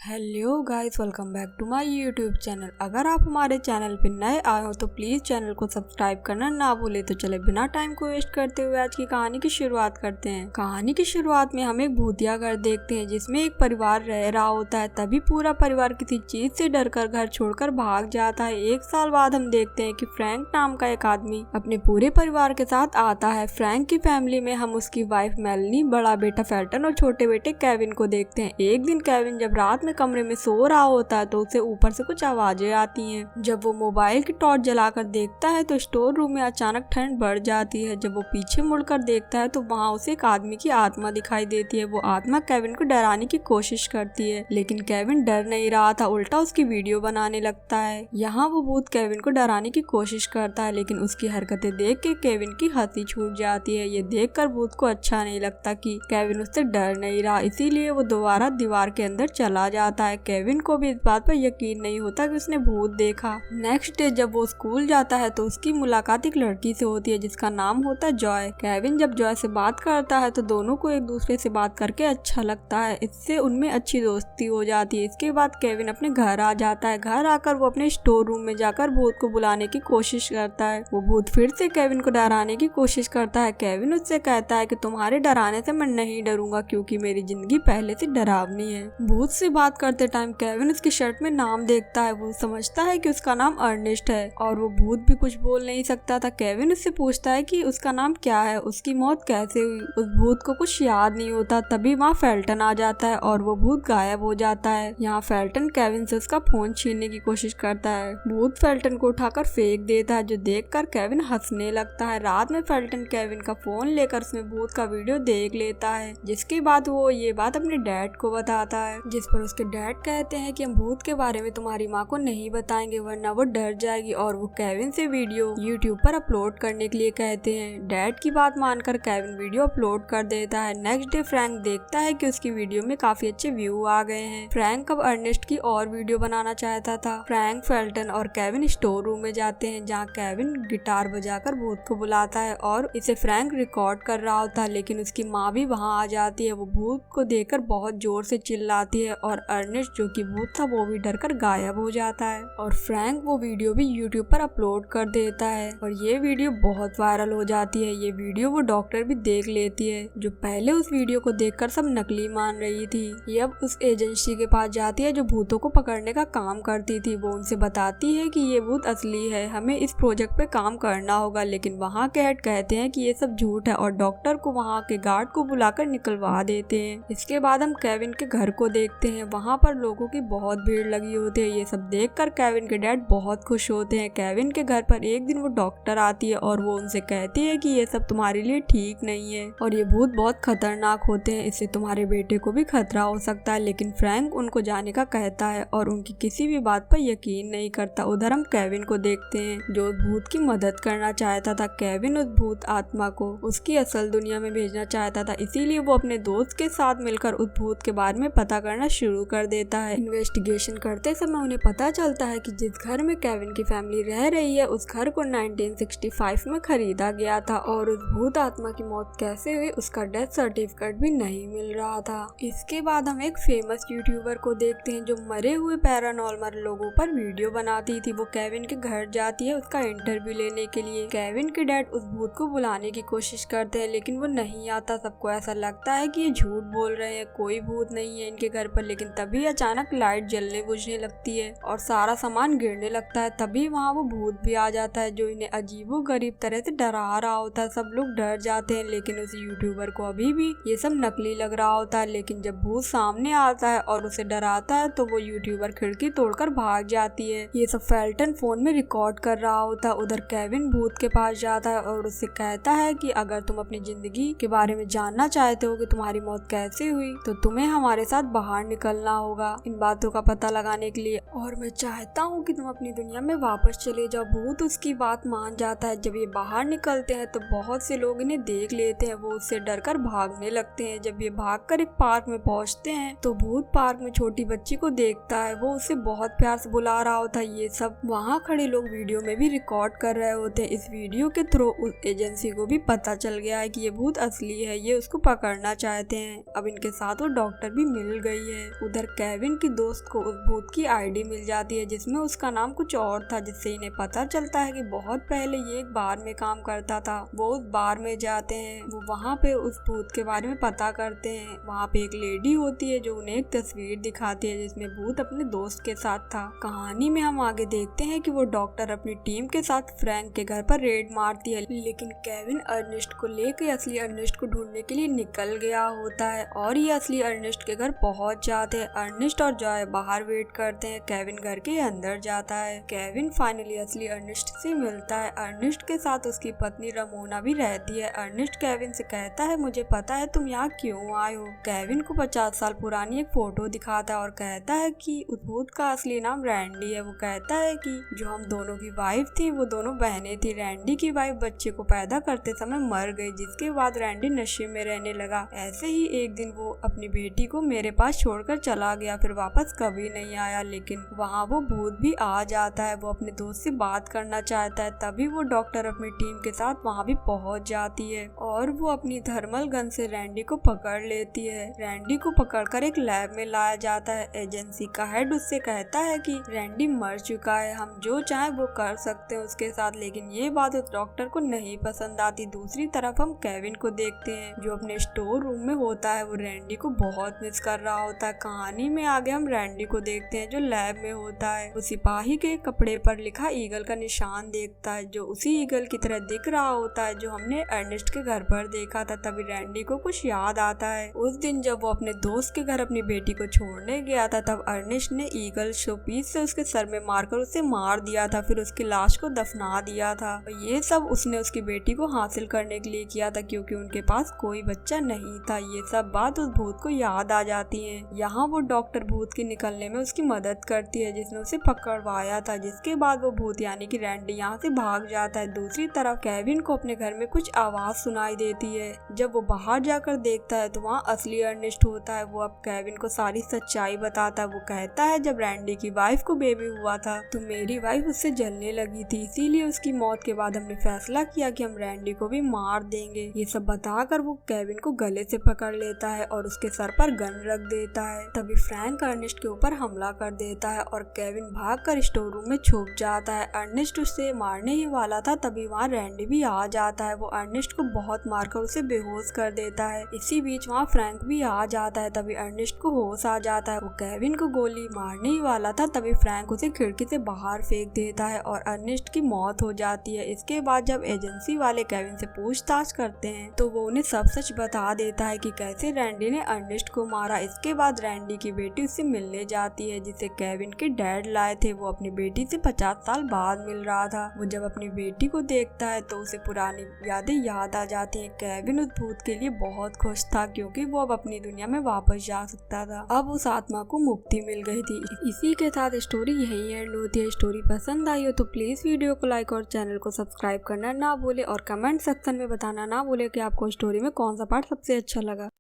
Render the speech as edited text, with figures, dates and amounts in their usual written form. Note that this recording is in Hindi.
Hello guys, welcome back to my YouTube channel. अगर आप हमारे चैनल पे नए आए हो तो प्लीज़ चैनल को सब्सक्राइब करना ना भूले। तो चले बिना टाइम को वेस्ट करते हुए आज की कहानी की शुरुआत करते हैं। कहानी की शुरुआत में हम एक भूतिया घर देखते हैं जिसमें एक परिवार रह रहा होता है। तभी पूरा परिवार किसी चीज से डरकर घर छोड़कर भाग जाता है। 1 साल बाद हम देखते हैं कि फ्रैंक नाम का एक आदमी अपने पूरे परिवार के साथ आता है। फ्रैंक की फैमिली में हम उसकी वाइफ मेलनी, बड़ा बेटा फेल्टन और छोटे बेटे केविन को देखते हैं। एक दिन केविन जब रात में कमरे में सो रहा होता है तो उसे ऊपर से कुछ आवाजें आती हैं। जब वो मोबाइल की टॉर्च जलाकर देखता है तो स्टोर रूम में अचानक ठंड बढ़ जाती है। जब वो पीछे मुड़कर देखता है तो वहाँ उसे एक आदमी की आत्मा दिखाई देती है। वो आत्मा केविन को डराने की कोशिश करती है, लेकिन केविन डर नहीं रहा था, उल्टा उसकी वीडियो बनाने लगता है। यहाँ वो भूत केविन को डराने की कोशिश करता है, लेकिन उसकी हरकतें देख के केविन की हंसी छूट जाती है। ये देखकर भूत को अच्छा नहीं लगता कि केविन उससे डर नहीं रहा, इसीलिए वो दोबारा दीवार के अंदर चला जाता है। केविन को भी इस बात पर यकीन नहीं होता कि उसने भूत देखा। नेक्स्ट डे जब वो स्कूल जाता है तो उसकी मुलाकात एक लड़की से होती है जिसका नाम होता है जॉय। केविन जब जॉय से बात करता है तो दोनों को एक दूसरे से बात करके अच्छा लगता है। इससे उनमें अच्छी दोस्ती हो जाती है। इसके बाद केविन अपने घर आ जाता है। घर आकर वो अपने स्टोर रूम में जाकर भूत को बुलाने की कोशिश करता है। वो भूत फिर से केविन को डराने की कोशिश करता है। केविन उससे कहता है कि तुम्हारे डराने से मैं नहीं डरूंगा क्योंकि मेरी जिंदगी पहले से डरावनी है। भूत से बात करते टाइम केविन उसकी शर्ट में नाम देखता है। वो समझता है कि उसका नाम अर्नेस्ट है और वो भूत भी कुछ बोल नहीं सकता था। केविन उससे पूछता है कि उसका नाम क्या है, उसकी मौत कैसे हुई। उस भूत को कुछ याद नहीं होता। तभी वहाँ फेल्टन आ जाता है और वो भूत गायब हो जाता है। यहाँ फेल्टन केविन से उसका फोन छीनने की कोशिश करता है। भूत फेल्टन को उठाकर फेंक देता है, जो देखकर केविन हंसने लगता है। रात में फेल्टन केविन का फोन लेकर उसमें भूत का वीडियो देख लेता है, जिसके बाद वो ये बात अपने डैड को बताता है, जिस पर उसके डैड कहते हैं कि हम भूत के बारे में तुम्हारी माँ को नहीं बताएंगे वरना वो डर जाएगी, और वो केविन से वीडियो यूट्यूब पर अपलोड करने के लिए कहते हैं। डैड की बात मानकर केविन वीडियो अपलोड कर देता है। नेक्स्ट डे फ्रैंक देखता है कि उसकी वीडियो में काफी अच्छे व्यू आ गए हैं। फ्रैंक अब अर्नेस्ट की और वीडियो बनाना चाहता था। फ्रैंक, फेल्टन और केविन स्टोर रूम में जाते हैं जहाँ केविन गिटार बजाकर भूत को बुलाता है और इसे फ्रैंक रिकॉर्ड कर रहा होता है, लेकिन उसकी माँ भी वहाँ आ जाती है। वो भूत को देखकर बहुत जोर से चिल्लाती है और अर्नेस्ट जो कि भूत था वो भी डरकर गायब हो जाता है और फ्रैंक वो वीडियो भी यूट्यूब पर अपलोड कर देता है और ये वीडियो बहुत वायरल हो जाती है। ये वीडियो वो डॉक्टर भी देख लेती है, जो पहले उस वीडियो को देखकर सब नकली मान रही थी। ये अब उस एजेंसी के पास जाती है जो भूतों को पकड़ने का काम करती थी। वो उनसे बताती है कि ये भूत असली है, हमें इस प्रोजेक्ट पे काम करना होगा, लेकिन वहाँ के हेड कहते हैं कि ये सब झूठ है और डॉक्टर को वहाँ के गार्ड को बुलाकर निकलवा देते हैं। इसके बाद हम केविन के घर को देखते हैं। वहाँ पर लोगों की बहुत भीड़ लगी होती है। ये सब देखकर केविन के डैड बहुत खुश होते हैं। केविन के घर पर एक दिन वो डॉक्टर आती है और वो उनसे कहती है कि ये सब तुम्हारे लिए ठीक नहीं है और ये भूत बहुत खतरनाक होते हैं, इससे तुम्हारे बेटे को भी खतरा हो सकता है। लेकिन फ्रैंक उनको जाने का कहता है और उनकी किसी भी बात पर यकीन नहीं करता। उधर हम केविन को देखते हैं जो भूत की मदद करना चाहता था। केविन उस भूत आत्मा को उसकी असल दुनिया में भेजना चाहता था, इसीलिए वो अपने दोस्त के साथ मिलकर उस भूत के बारे में पता करना शुरू कर देता है। इन्वेस्टिगेशन करते समय उन्हें पता चलता है कि जिस घर में केविन की फैमिली रह रही है उस घर को 1965 में खरीदा गया था और उस भूत आत्मा की मौत कैसे हुई उसका डेथ सर्टिफिकेट भी नहीं मिल रहा था। इसके बाद हम एक फेमस यूट्यूबर को देखते हैं जो मरे हुए पैरानॉर्मल लोगों पर वीडियो बनाती थी। वो केविन के घर जाती है उसका इंटरव्यू लेने के लिए। केविन के डैड उस भूत को बुलाने की कोशिश करते हैं लेकिन वो नहीं आता। सबको ऐसा लगता है कि ये झूठ बोल रहे हैं, कोई भूत नहीं है इनके घर पर। लेकिन तभी अचानक लाइट जलने बुझने लगती है और सारा सामान गिरने लगता है। तभी वहाँ वो भूत भी आ जाता है जो इन्हें अजीबोगरीब तरह से डरा रहा होता है। सब लोग डर जाते हैं लेकिन उस यूट्यूबर को अभी भी ये सब नकली लग रहा होता है। लेकिन जब भूत सामने आता है और उसे डराता है तो वो यूट्यूबर खिड़की तोड़कर भाग जाती है। ये सब फेल्टन फोन में रिकॉर्ड कर रहा होता है। उधर केविन भूत के पास जाता है और उससे कहता है कि अगर तुम अपनी जिंदगी के बारे में जानना चाहते हो कि तुम्हारी मौत कैसे हुई तो तुम्हें हमारे साथ बाहर निकलना होगा इन बातों का पता लगाने के लिए, और मैं चाहता हूँ कि तुम अपनी दुनिया में वापस चले जाओ। भूत उसकी बात मान जाता है। जब ये बाहर निकलते हैं तो बहुत से लोग इन्हें देख लेते हैं। वो उससे डरकर भागने लगते हैं। जब ये भागकर एक पार्क में पहुँचते हैं तो भूत पार्क में छोटी बच्ची को देखता है। वो उसे बहुत प्यार से बुला रहा होता है। ये सब वहाँ खड़े लोग वीडियो में भी रिकॉर्ड कर रहे होते हैं। इस वीडियो के थ्रू उस एजेंसी को भी पता चल गया है कि ये भूत असली है, ये उसको पकड़ना चाहते हैं। अब इनके साथ वो डॉक्टर भी मिल गई है। उधर केविन की दोस्त को उस भूत की आईडी मिल जाती है जिसमें उसका नाम कुछ और था, जिससे इन्हें पता चलता है कि बहुत पहले ये एक बार में काम करता था। वो उस बार में जाते हैं, वो वहाँ पे उस भूत के बारे में पता करते हैं। वहाँ पे एक लेडी होती है जो उन्हें एक तस्वीर दिखाती है जिसमें भूत अपने दोस्त के साथ था। कहानी में हम आगे देखते हैं कि वो डॉक्टर अपनी टीम के साथ फ्रैंक के घर पर रेड मारती है, लेकिन केविन अर्नेस्ट को लेकर असली अर्नेस्ट को ढूंढने के लिए निकल गया होता है और ये असली अर्नेस्ट के घर पहुंच जाते हैं। अर्नेस्ट और जॉय बाहर वेट करते हैं, केविन घर के अंदर जाता है। केविन फाइनली असली अर्नेस्ट से मिलता है। अर्नेस्ट के साथ उसकी पत्नी रमोना भी रहती है। अर्नेस्ट केविन से कहता है, मुझे पता है तुम यहाँ क्यों आए हो। केविन को 50 साल पुरानी एक फोटो दिखाता है और कहता है कि उस भूत का असली नाम रैंडी है। वो कहता है कि जो हम दोनों की वाइफ थी वो दोनों बहनें थी। रैंडी की वाइफ बच्चे को पैदा करते समय मर गई, जिसके बाद रैंडी नशे में रहने लगा। ऐसे ही एक दिन वो अपनी बेटी को मेरे पास छोड़कर चला गया, फिर वापस कभी नहीं आया। लेकिन वहाँ वो भूत भी आ जाता है। वो अपने दोस्त से बात करना चाहता है, तभी वो डॉक्टर अपनी टीम के साथ वहाँ भी पहुँच जाती है और वो अपनी थर्मल गन से रैंडी को पकड़ लेती है। रैंडी को पकड़कर एक लैब में लाया जाता है। एजेंसी का हेड उससे कहता है कि रैंडी मर चुका है, हम जो चाहे वो कर सकते हैं उसके साथ। लेकिन ये बात उस डॉक्टर को नहीं पसंद आती। दूसरी तरफ हम केविन को देखते हैं जो अपने स्टोर रूम में होता है। वो रैंडी को बहुत मिस कर रहा होता है। कहानी में आगे हम रैंडी को देखते हैं जो लैब में होता है। वो सिपाही के कपड़े पर लिखा ईगल का निशान देखता है जो उसी ईगल की तरह दिख रहा होता है जो हमने अर्नेस्ट के घर पर देखा था। तभी रैंडी को कुछ याद आता है। उस दिन जब वो अपने दोस्त के घर अपनी बेटी को छोड़ने गया था, तब अर्नेस्ट ने ईगल शोपीस से उसके सर में मारकर उसे मार दिया था, फिर उसकी लाश को दफना दिया था। ये सब उसने उसकी बेटी को हासिल करने के लिए किया था क्योंकि उनके पास कोई बच्चा नहीं था। ये सब बात उस भूत को याद आ जाती है। यहाँ वो डॉक्टर भूत के निकलने में उसकी मदद करती है जिसने उसे पकड़वाया था, जिसके बाद वो भूत यानी कि रैंडी यहाँ से भाग जाता है। दूसरी तरफ केविन को अपने घर में कुछ आवाज सुनाई देती है। जब वो बाहर जाकर देखता है तो वहाँ असली अर्नेस्ट होता है। वो अब केविन को सारी सच्चाई बताता है। वो कहता है, जब रैंडी की वाइफ को बेबी हुआ था तो मेरी वाइफ उससे जलने लगी थी, इसीलिए उसकी मौत के बाद हमने फैसला किया कि हम रैंडी को भी मार देंगे। ये सब बताकर वो केविन को गले से पकड़ लेता है और उसके सर पर गन रख देता है। तभी फ्रैंक अर्नेस्ट के ऊपर हमला कर देता है और केविन भागकर स्टोर रूम में छुप जाता है। अर्नेस्ट उसे मारने ही वाला था, तभी वहाँ रैंडी भी आ जाता है। वो अर्नेस्ट को बहुत मारकर उसे बेहोश कर देता है। इसी बीच वहाँ फ्रैंक भी आ जाता है, तभी अर्नेस्ट को होश आ जाता है। वो केविन को गोली मारने ही वाला था, तभी फ्रैंक उसे खिड़की से बाहर फेंक देता है और अर्नेस्ट की मौत हो जाती है। इसके बाद जब एजेंसी वाले केविन से पूछताछ करते हैं तो वो उन्हें सब सच बता देता है कि कैसे रैंडी ने अर्नेस्ट को मारा। इसके बाद रैंडी की बेटी उससे मिलने जाती है जिसे केविन के डैड लाए थे। वो अपनी बेटी से 50 साल बाद मिल रहा था। वो जब अपनी बेटी को देखता है तो उसे पुरानी यादें याद आ जाती हैं। केविन उस भूत के लिए बहुत खुश था क्योंकि वो अब अपनी दुनिया में वापस जा सकता था। अब उस आत्मा को मुक्ति मिल गई थी। इसी के साथ स्टोरी यही एंड होती है। स्टोरी पसंद आई हो तो प्लीज वीडियो को लाइक और चैनल को सब्सक्राइब करना ना भूले और कमेंट सेक्शन में बताना ना भूले कि आपको स्टोरी में कौन सा पार्ट सबसे अच्छा लगा।